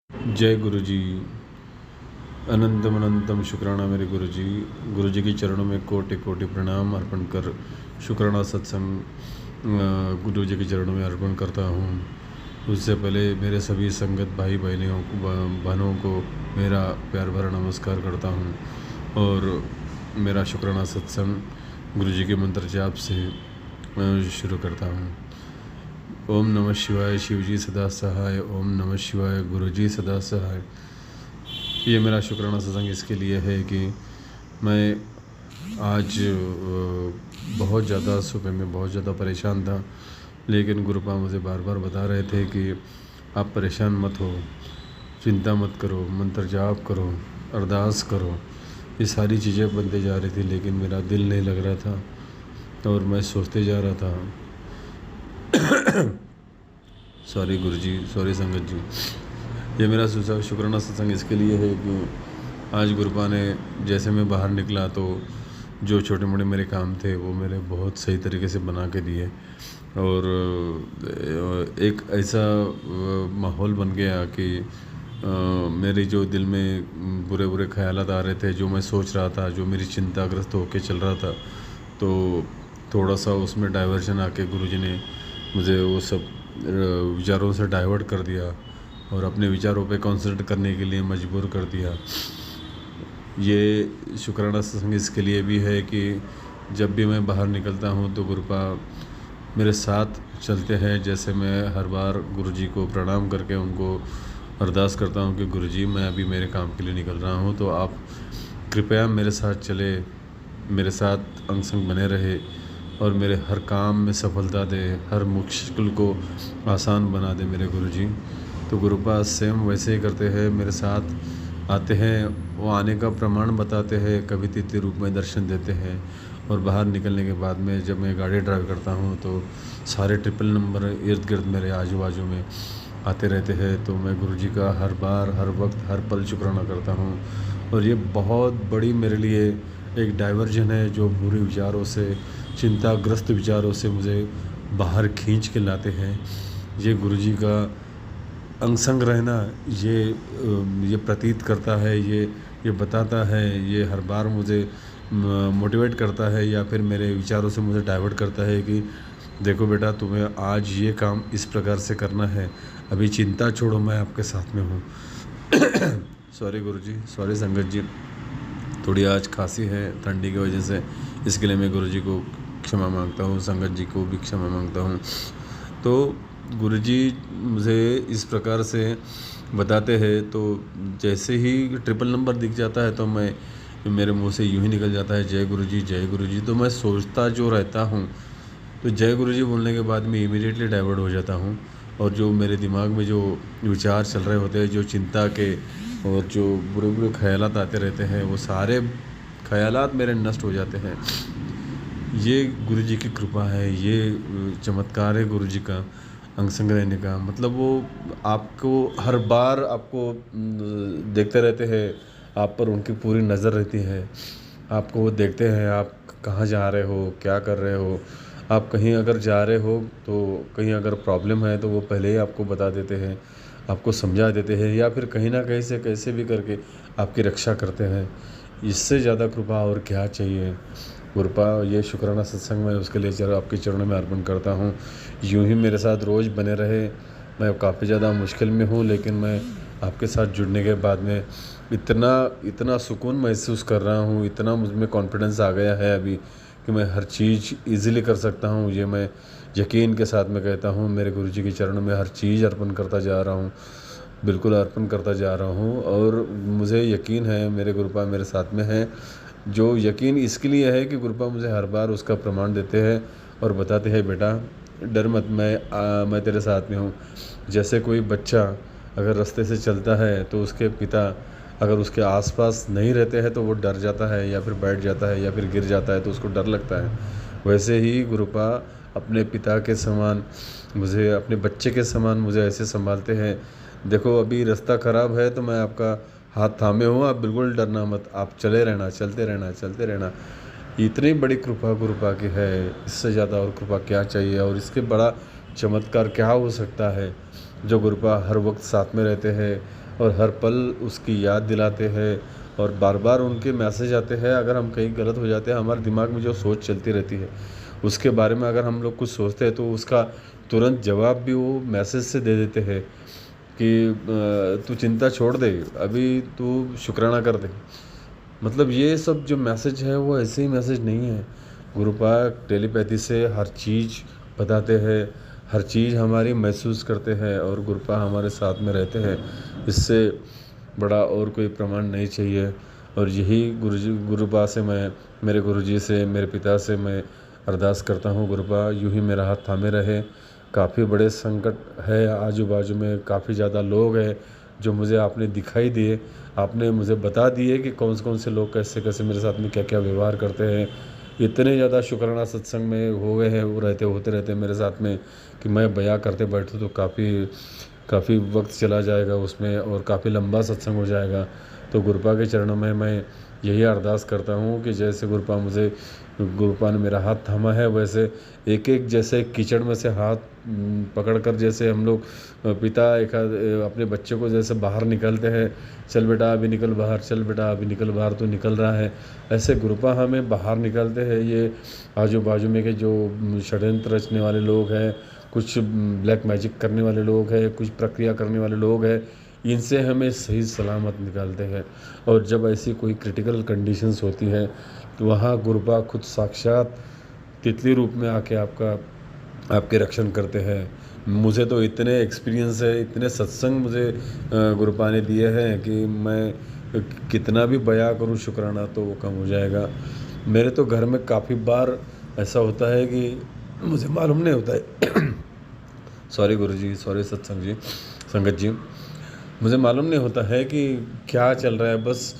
जय गुरु जी। अनंतम अनंतम शुक्राना मेरे गुरु जी के चरणों में कोटि कोटि प्रणाम अर्पण कर शुक्राना सत्संग गुरु जी के चरणों में अर्पण करता हूँ। उससे पहले मेरे सभी संगत भाई बहनों को मेरा प्यार भरा नमस्कार करता हूँ और मेरा शुक्राना सत्संग गुरु जी के मंत्र जाप से शुरू करता हूँ। ओम नमः शिवाय, शिव जी सदा सहाय। ओम नमः शिवाय, गुरु जी सदा सहाय। ये मेरा शुक्राना सत्संग इसके लिए है कि मैं आज बहुत ज़्यादा सुबह में बहुत ज़्यादा परेशान था, लेकिन गुरुपा मुझे बार बार बता रहे थे कि आप परेशान मत हो, चिंता मत करो, मंत्र जाप करो, अरदास करो। ये सारी चीज़ें बनते जा रही थी, लेकिन मेरा दिल नहीं लग रहा था और मैं सोचते जा रहा था। सॉरी गुरु जी, सॉरी संगत जी। ये मेरा शुक्राना सत्संग इसके लिए है कि आज गुरुपा ने जैसे मैं बाहर निकला तो जो छोटे मोटे मेरे काम थे वो मेरे बहुत सही तरीके से बना के दिए और एक ऐसा माहौल बन गया कि मेरे जो दिल में बुरे बुरे ख्यालात आ रहे थे, जो मैं सोच रहा था, जो मेरी चिंताग्रस्त होके चल रहा था, तो थोड़ा सा उसमें डाइवर्जन आके गुरुजी ने मुझे वो सब विचारों से डाइवर्ट कर दिया और अपने विचारों पे कंसंट्रेट करने के लिए मजबूर कर दिया। ये शुक्राना सत्संग इसके लिए भी है कि जब भी मैं बाहर निकलता हूँ तो गुरुपा मेरे साथ चलते हैं। जैसे मैं हर बार गुरुजी को प्रणाम करके उनको अरदास करता हूँ कि गुरुजी मैं अभी मेरे काम के लिए निकल रहा हूँ, तो आप कृपया मेरे साथ चले, मेरे साथ अंग संग बने रहे और मेरे हर काम में सफलता दे, हर मुश्किल को आसान बना दे मेरे गुरुजी। तो गुरुपा सेम वैसे ही करते हैं, मेरे साथ आते हैं, वो आने का प्रमाण बताते हैं, कभी तिथि रूप में दर्शन देते हैं और बाहर निकलने के बाद में जब मैं गाड़ी ड्राइव करता हूँ तो सारे ट्रिपल नंबर इर्द गिर्द मेरे आजू बाजू में आते रहते हैं। तो मैं गुरुजी का हर बार, हर वक्त, हर पल शुक्राना करता हूँ और ये बहुत बड़ी मेरे लिए एक डाइवर्जन है जो बुरे विचारों से, चिंताग्रस्त विचारों से मुझे बाहर खींच के लाते हैं। ये गुरुजी का अंग संग रहना ये प्रतीत करता है, ये बताता है, ये हर बार मुझे मोटिवेट करता है या फिर मेरे विचारों से मुझे डाइवर्ट करता है कि देखो बेटा, तुम्हें आज ये काम इस प्रकार से करना है, अभी चिंता छोड़ो, मैं आपके साथ में हूँ। सॉरी गुरुजी, सॉरी संगत जी, थोड़ी आज खांसी है ठंडी की वजह से, इसके लिए मैं गुरुजी को क्षमा मांगता हूँ, संगत जी को भी क्षमा मांगता हूँ। तो गुरुजी मुझे इस प्रकार से बताते हैं, तो जैसे ही ट्रिपल नंबर दिख जाता है तो मेरे मुंह से यूँ ही निकल जाता है जय गुरुजी, जय गुरुजी। तो मैं सोचता जो रहता हूँ तो जय गुरुजी बोलने के बाद में इमीडिएटली डाइवर्ट हो जाता हूँ और जो मेरे दिमाग में जो विचार चल रहे होते हैं, जो चिंता के और जो बुरे बुरे ख्यालात आते रहते हैं, वो सारे ख्यालात मेरे नष्ट हो जाते हैं। ये गुरुजी की कृपा है, ये चमत्कार है गुरुजी का अंग संग रहने का। मतलब वो आपको हर बार आपको देखते रहते हैं, आप पर उनकी पूरी नज़र रहती है, आपको वो देखते हैं आप कहाँ जा रहे हो, क्या कर रहे हो। आप कहीं अगर जा रहे हो तो कहीं अगर प्रॉब्लम है तो वो पहले ही आपको बता देते हैं, आपको समझा देते हैं या फिर कहीं ना कहीं से कैसे भी करके आपकी रक्षा करते हैं। इससे ज़्यादा कृपा और क्या चाहिए। गुरुपा ये शुक्राना सत्संग में उसके लिए आपके चरणों में अर्पण करता हूँ। यूँ ही मेरे साथ रोज़ बने रहे। मैं काफ़ी ज़्यादा मुश्किल में हूँ, लेकिन मैं आपके साथ जुड़ने के बाद में इतना सुकून महसूस कर रहा हूँ, इतना मुझ में कॉन्फिडेंस आ गया है अभी कि मैं हर चीज़ ईज़िली कर सकता हूँ। ये मैं यकीन के साथ में कहता हूँ, मेरे गुरुजी के चरणों में हर चीज़ अर्पण करता जा रहा हूँ, बिल्कुल अर्पण करता जा रहा हूँ और मुझे यकीन है मेरे गुरुपा मेरे साथ में हैं। जो यकीन इसके लिए है कि गुरुपा मुझे हर बार उसका प्रमाण देते हैं और बताते हैं बेटा डर मत, मैं तेरे साथ में हूँ। जैसे कोई बच्चा अगर रास्ते से चलता है तो उसके पिता अगर उसके आसपास नहीं रहते हैं तो वो डर जाता है या फिर बैठ जाता है या फिर गिर जाता है तो उसको डर लगता है। वैसे ही गुरुपा अपने पिता के समान मुझे, अपने बच्चे के समान मुझे ऐसे संभालते हैं। देखो अभी रास्ता ख़राब है तो मैं आपका हाथ थामे हूँ, आप बिल्कुल डरना मत, आप चले रहना, चलते रहना, चलते रहना। इतनी बड़ी कृपा गुरुपा की है, इससे ज़्यादा और कृपा क्या चाहिए और इसके बड़ा चमत्कार क्या हो सकता है। जो गुरुपा हर वक्त साथ में रहते हैं, और हर पल उसकी याद दिलाते हैं और बार बार उनके मैसेज आते हैं। अगर हम कहीं गलत हो जाते हैं, हमारे दिमाग में जो सोच चलती रहती है उसके बारे में अगर हम लोग कुछ सोचते हैं तो उसका तुरंत जवाब भी वो मैसेज से दे देते हैं कि तू चिंता छोड़ दे, अभी तू शुक्राना कर दे। मतलब ये सब जो मैसेज है वो ऐसे ही मैसेज नहीं है। गुरुपा टेलीपैथी से हर चीज़ बताते हैं, हर चीज़ हमारी महसूस करते हैं और गुरुपा हमारे साथ में रहते हैं। इससे बड़ा और कोई प्रमाण नहीं चाहिए। और यही गुरुपा से मैं, मेरे गुरुजी से, मेरे पिता से मैं अरदास करता हूँ, गुरुपा यूँ ही मेरा हाथ थामे रहे। काफ़ी बड़े संकट है आजू बाजू में, काफ़ी ज़्यादा लोग हैं जो मुझे आपने दिखाई दिए, आपने मुझे बता दिए कि कौन कौन से लोग कैसे कैसे मेरे साथ में क्या क्या व्यवहार करते हैं। इतने ज़्यादा शुक्राना सत्संग में हो गए हैं, वो होते रहते हैं मेरे साथ में कि मैं बयां करते बैठूँ तो काफ़ी वक्त चला जाएगा उसमें और काफ़ी लंबा सत्संग हो जाएगा। तो गुरुपा के चरणों में मैं यही अरदास करता हूँ कि जैसे गुरुपा ने मेरा हाथ थामा है, वैसे एक एक जैसे कीचड़ में से हाथ पकड़ कर, जैसे हम लोग पिता एक अपने बच्चे को जैसे बाहर निकलते हैं, चल बेटा अभी निकल बाहर, चल बेटा अभी निकल बाहर, तो निकल रहा है, ऐसे गुरुपा हमें बाहर निकलते हैं। ये आजू बाजू में के जो षड्यंत्र रचने वाले लोग हैं, कुछ ब्लैक मैजिक करने वाले लोग हैं, कुछ प्रक्रिया करने वाले लोग हैं, इनसे हमें सही सलामत निकालते हैं। और जब ऐसी कोई क्रिटिकल कंडीशंस होती हैं तो वहाँ गुरुपा खुद साक्षात तितली रूप में आके आपके रक्षण करते हैं। मुझे तो इतने एक्सपीरियंस है, इतने सत्संग मुझे गुरुपा ने दिए हैं कि मैं कितना भी बयां करूं शुक्राना तो वो कम हो जाएगा। मेरे तो घर में काफ़ी बार ऐसा होता है कि मुझे मालूम नहीं होता है सॉरी गुरुजी, सॉरी सत्संग जी, संगत जी, मुझे मालूम नहीं होता है कि क्या चल रहा है। बस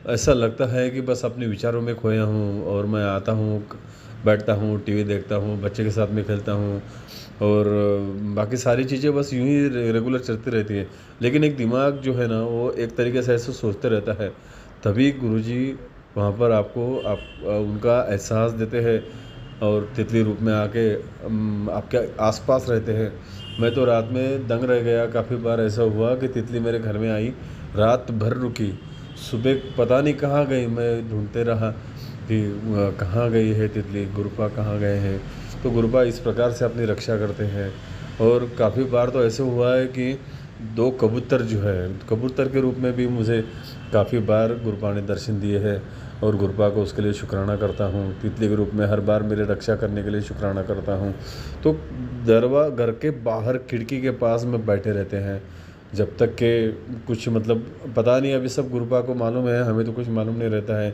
ऐसा लगता है कि बस अपने विचारों में खोया हूँ और मैं आता हूँ, बैठता हूँ, टीवी देखता हूँ, बच्चे के साथ में खेलता हूँ और बाकी सारी चीज़ें बस यूं ही रेगुलर चलती रहती है। लेकिन एक दिमाग जो है ना वो एक तरीके से ऐसे सोचते रहता है। तभी गुरुजी वहाँ पर उनका एहसास देते हैं और तितली रूप में आके आपके आसपास रहते हैं। मैं तो रात में दंग रह गया, काफ़ी बार ऐसा हुआ कि तितली मेरे घर में आई, रात भर रुकी, सुबह पता नहीं कहाँ गई, मैं ढूंढते रहा कि कहाँ गई है तितली, गुरुपा कहाँ गए हैं। तो गुरुपा इस प्रकार से अपनी रक्षा करते हैं। और काफ़ी बार तो ऐसे हुआ है कि 2 कबूतर जो है, कबूतर के रूप में भी मुझे काफ़ी बार गुरुपा ने दर्शन दिए हैं और गुरुपा को उसके लिए शुक्राना करता हूँ। तितली के रूप में हर बार मेरे रक्षा करने के लिए शुक्राना करता हूँ। तो घर के बाहर खिड़की के पास में बैठे रहते हैं जब तक के कुछ मतलब पता नहीं, अभी सब गुरुपा को मालूम है, हमें तो कुछ मालूम नहीं रहता है।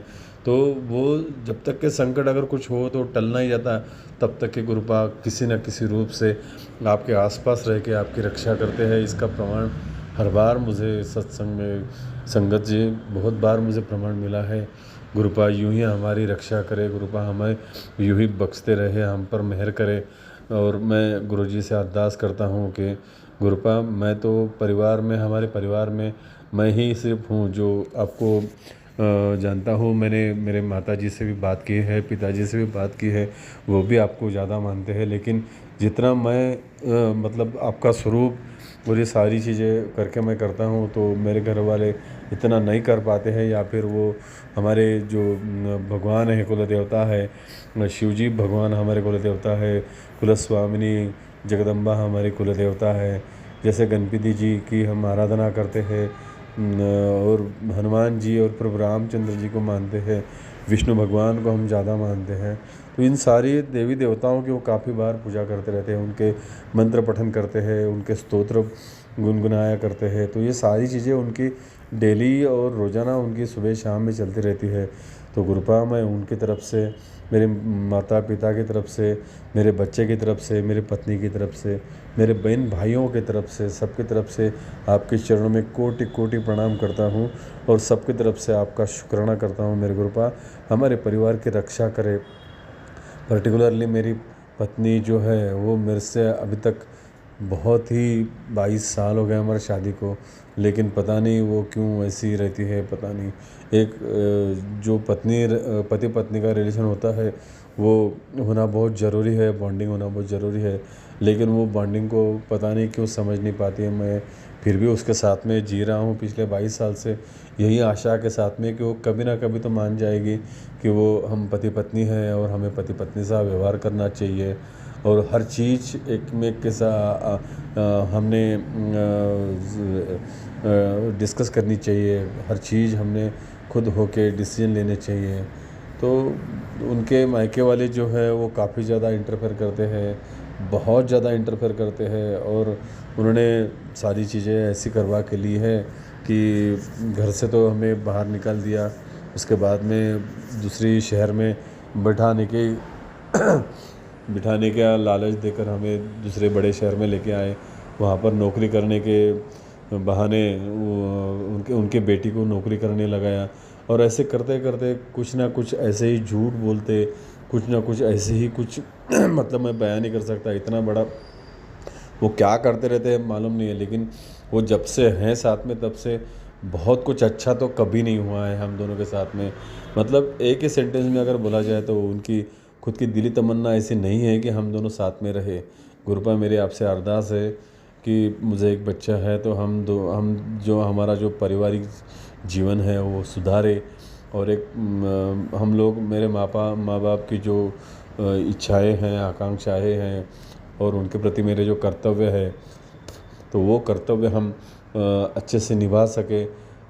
तो वो जब तक के संकट अगर कुछ हो तो टलना ही जाता, तब तक के गुरुपा किसी न किसी रूप से आपके आसपास रह के आपकी रक्षा करते हैं। इसका प्रमाण हर बार मुझे सत्संग में, संगत जी, बहुत बार मुझे प्रमाण मिला है। गुरुपा यूं ही हमारी रक्षा करे, गुरुपा हमें यूं ही बख्शते रहे, हम पर मेहर करे। और मैं गुरुजी से अरदास करता हूँ कि गुरुपा, मैं तो हमारे परिवार में मैं ही सिर्फ हूँ जो आपको जानता हूँ। मैंने मेरे माताजी से भी बात की है, पिताजी से भी बात की है, वो भी आपको ज़्यादा मानते हैं। लेकिन जितना मैं मतलब आपका स्वरूप और ये सारी चीज़ें करके मैं करता हूँ तो मेरे घर वाले इतना नहीं कर पाते हैं। या फिर वो हमारे जो भगवान है, कुल देवता है, शिवजी भगवान हमारे कुल देवता है, कुलस्वामिनी जगदम्बा हमारी कुल देवता है। जैसे गणपति जी की हम आराधना करते हैं और हनुमान जी और प्रभु रामचंद्र जी को मानते हैं, विष्णु भगवान को हम ज़्यादा मानते हैं। तो इन सारी देवी देवताओं की वो काफ़ी बार पूजा करते रहते हैं, उनके मंत्र पठन करते हैं, उनके स्तोत्र गुनगुनाया करते हैं। तो ये सारी चीज़ें उनकी डेली और रोज़ाना उनकी सुबह शाम में चलती रहती है। तो गुरुपा, मैं उनकी तरफ से, मेरे माता पिता की तरफ से, मेरे बच्चे की तरफ से, मेरी पत्नी की तरफ से, मेरे बहन भाइयों की तरफ से, सबकी तरफ से आपके चरणों में कोटि कोटि प्रणाम करता हूँ और सबकी तरफ से आपका शुक्राना करता हूँ। मेरे गुरुपा हमारे परिवार की रक्षा करे। पर्टिकुलरली मेरी पत्नी जो है वो मेरे से अभी तक बहुत ही 22 साल हो गए हमारे शादी को, लेकिन पता नहीं वो क्यों ऐसी रहती है, पता नहीं। एक जो पति पत्नी का रिलेशन होता है वो होना बहुत ज़रूरी है, बॉन्डिंग होना बहुत ज़रूरी है, लेकिन वो बॉन्डिंग को पता नहीं क्यों समझ नहीं पाती है। मैं फिर भी उसके साथ में जी रहा हूँ पिछले 22 साल से, यही आशा के साथ में कि वो कभी ना कभी तो मान जाएगी कि वो हम पति पत्नी हैं और हमें पति पत्नी सा व्यवहार करना चाहिए, और हर चीज़ एक में के साथ हमने डिस्कस करनी चाहिए, हर चीज़ हमने खुद होके डिसीजन लेने चाहिए। तो उनके मायके वाले जो है वो काफ़ी ज़्यादा इंटरफेयर करते हैं, बहुत ज़्यादा इंटरफेयर करते हैं, और उन्होंने सारी चीज़ें ऐसी करवा के ली है कि घर से तो हमें बाहर निकाल दिया, उसके बाद में दूसरी शहर में बैठाने के बिठाने का लालच देकर हमें दूसरे बड़े शहर में लेके आए। वहाँ पर नौकरी करने के बहाने उनके उनके बेटी को नौकरी करने लगाया, और ऐसे करते करते कुछ ना कुछ ऐसे ही झूठ बोलते, कुछ ना कुछ ऐसे ही कुछ मतलब मैं बयान नहीं कर सकता, इतना बड़ा वो क्या करते रहते हैं मालूम नहीं है। लेकिन वो जब से हैं साथ में तब से बहुत कुछ अच्छा तो कभी नहीं हुआ है हम दोनों के साथ में। मतलब एक ही सेंटेंस में अगर बोला जाए तो उनकी खुद की दिली तमन्ना ऐसी नहीं है कि हम दोनों साथ में रहे। गुरुपा मेरी आपसे अरदास है कि मुझे एक बच्चा है तो हम जो हमारा जो पारिवारिक जीवन है वो सुधारे, और एक हम लोग मेरे माँ बाप की जो इच्छाएं हैं, आकांक्षाएं हैं, और उनके प्रति मेरे जो कर्तव्य है तो वो कर्तव्य हम अच्छे से निभा सके,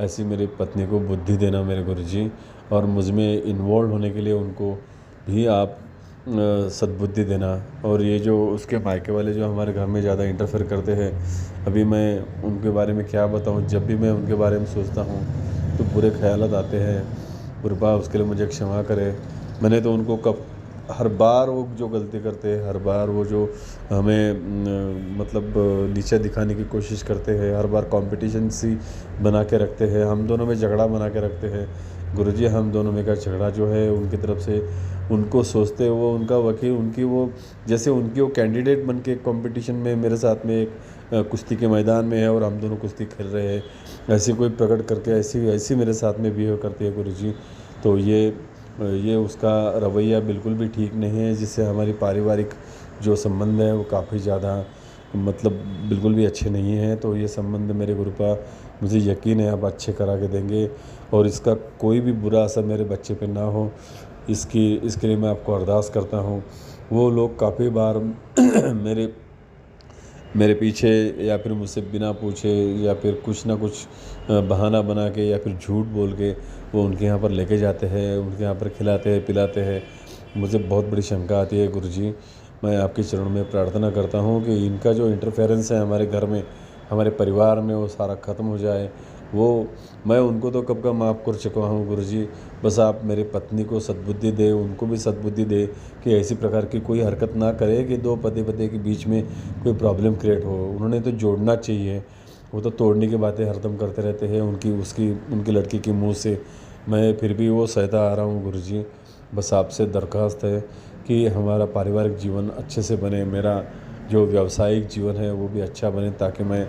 ऐसी मेरी पत्नी को बुद्धि देना मेरे गुरुजी, और मुझ में इन्वॉल्व होने के लिए उनको भी आप सद्बुद्धि देना। और ये जो उसके मायके वाले जो हमारे घर में ज़्यादा इंटरफेयर करते हैं, अभी मैं उनके बारे में क्या बताऊँ, जब भी मैं उनके बारे में सोचता हूँ तो बुरे ख्यालात आते हैं। गुरुपा उसके लिए मुझे क्षमा करे। मैंने तो उनको हर बार वो जो गलती करते हैं, हर बार वो जो हमें मतलब नीचा दिखाने की कोशिश करते हैं, हर बार कंपटीशन सी बना के रखते हैं, हम दोनों में झगड़ा बना के रखते हैं। गुरुजी हम दोनों में का झगड़ा जो है उनकी तरफ से उनको सोचते वो उनका वकील, उनकी वो जैसे उनकी वो कैंडिडेट बन के कंपटीशन में मेरे साथ में एक कुश्ती के मैदान में है और हम दोनों कुश्ती खेल रहे हैं, ऐसी कोई प्रकट करके ऐसी मेरे साथ में बिहेव करती है गुरुजी। तो ये उसका रवैया बिल्कुल भी ठीक नहीं है, जिससे हमारी पारिवारिक जो संबंध है वो काफ़ी ज़्यादा मतलब बिल्कुल भी अच्छे नहीं हैं। तो ये संबंध मेरे गुरुपा मुझे यकीन है आप अच्छे करा के देंगे, और इसका कोई भी बुरा असर मेरे बच्चे पे ना हो, इसके लिए मैं आपको अरदास करता हूँ। वो लोग काफ़ी बार मेरे पीछे या फिर मुझसे बिना पूछे या फिर कुछ ना कुछ बहाना बना के या फिर झूठ बोल के वो उनके यहाँ पर लेके जाते हैं, उनके यहाँ पर खिलाते हैं पिलाते हैं। मुझे बहुत बड़ी शंका आती है गुरुजी। मैं आपके चरणों में प्रार्थना करता हूँ कि इनका जो इंटरफेरेंस है हमारे घर में, हमारे परिवार में, वो सारा ख़त्म हो जाए। वो मैं उनको तो कब का माफ़ कर चुका हूँ गुरुजी, बस आप मेरी पत्नी को सद्बुद्धि दे, उनको भी सद्बुद्धि दे कि ऐसी प्रकार की कोई हरकत ना करे कि दो पति पति के बीच में कोई प्रॉब्लम क्रिएट हो। उन्होंने तो जोड़ना चाहिए, वो तो तोड़ने की बातें हरदम करते रहते हैं उनकी लड़की के मुंह से। मैं फिर भी वो सहता आ रहा हूँ गुरुजी। बस आपसे दरख्वास्त है कि हमारा पारिवारिक जीवन अच्छे से बने, मेरा जो व्यावसायिक जीवन है वो भी अच्छा बने, ताकि मैं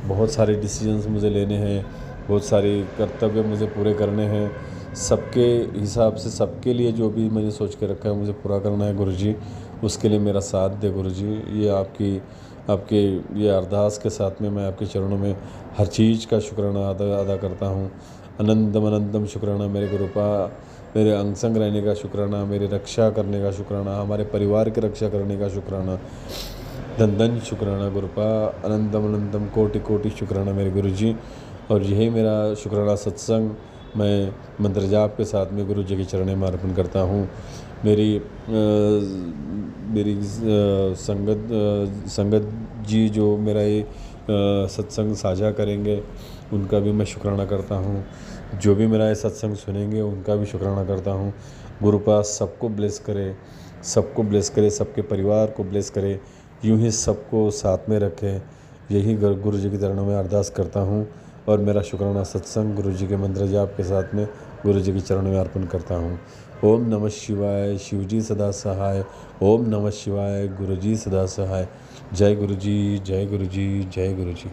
बहुत सारे डिसीजंस मुझे लेने हैं, बहुत सारे कर्तव्य मुझे पूरे करने हैं, सबके हिसाब से सबके लिए जो भी मैंने सोच के रखा है मुझे पूरा करना है गुरुजी। उसके लिए मेरा साथ दे गुरुजी। ये आपके ये अरदास के साथ में मैं आपके चरणों में हर चीज़ का शुक्राना अदा करता हूँ। अनंतम अनंतम शुक्राना मेरे गुरुपा, मेरे अंग संग रहने का शुक्राना, मेरी रक्षा करने का शुक्राना, हमारे परिवार की रक्षा करने का शुक्राना, धन धन शुक्राना गुरुपा, अनंतम अनंतम कोटि कोटि शुक्राना मेरे गुरुजी। और यही मेरा शुक्राना सत्संग मैं मंत्र जाप के साथ में गुरु जी के चरणों में अर्पण करता हूँ। मेरी संगत जी जो मेरा ये सत्संग साझा करेंगे उनका भी मैं शुक्राना करता हूँ, जो भी मेरा ये सत्संग सुनेंगे उनका भी शुक्राना करता हूँ। गुरुपा सबको ब्लेस करे, सबको ब्लेस करे, सबके परिवार को ब्लेस करे, यूं ही सबको साथ में रखे। यही गुरु जी के चरणों में अरदास करता हूँ, और मेरा शुक्राना सत्संग गुरु जी के मंत्र जाप के साथ में गुरु जी के चरणों में अर्पण करता हूँ। ओम नमः शिवाय, शिव जी सदा सहाय। ओम नमः शिवाय, गुरु जी सदा सहाय। जय गुरु जी, जय गुरु जी, जय गुरु जी।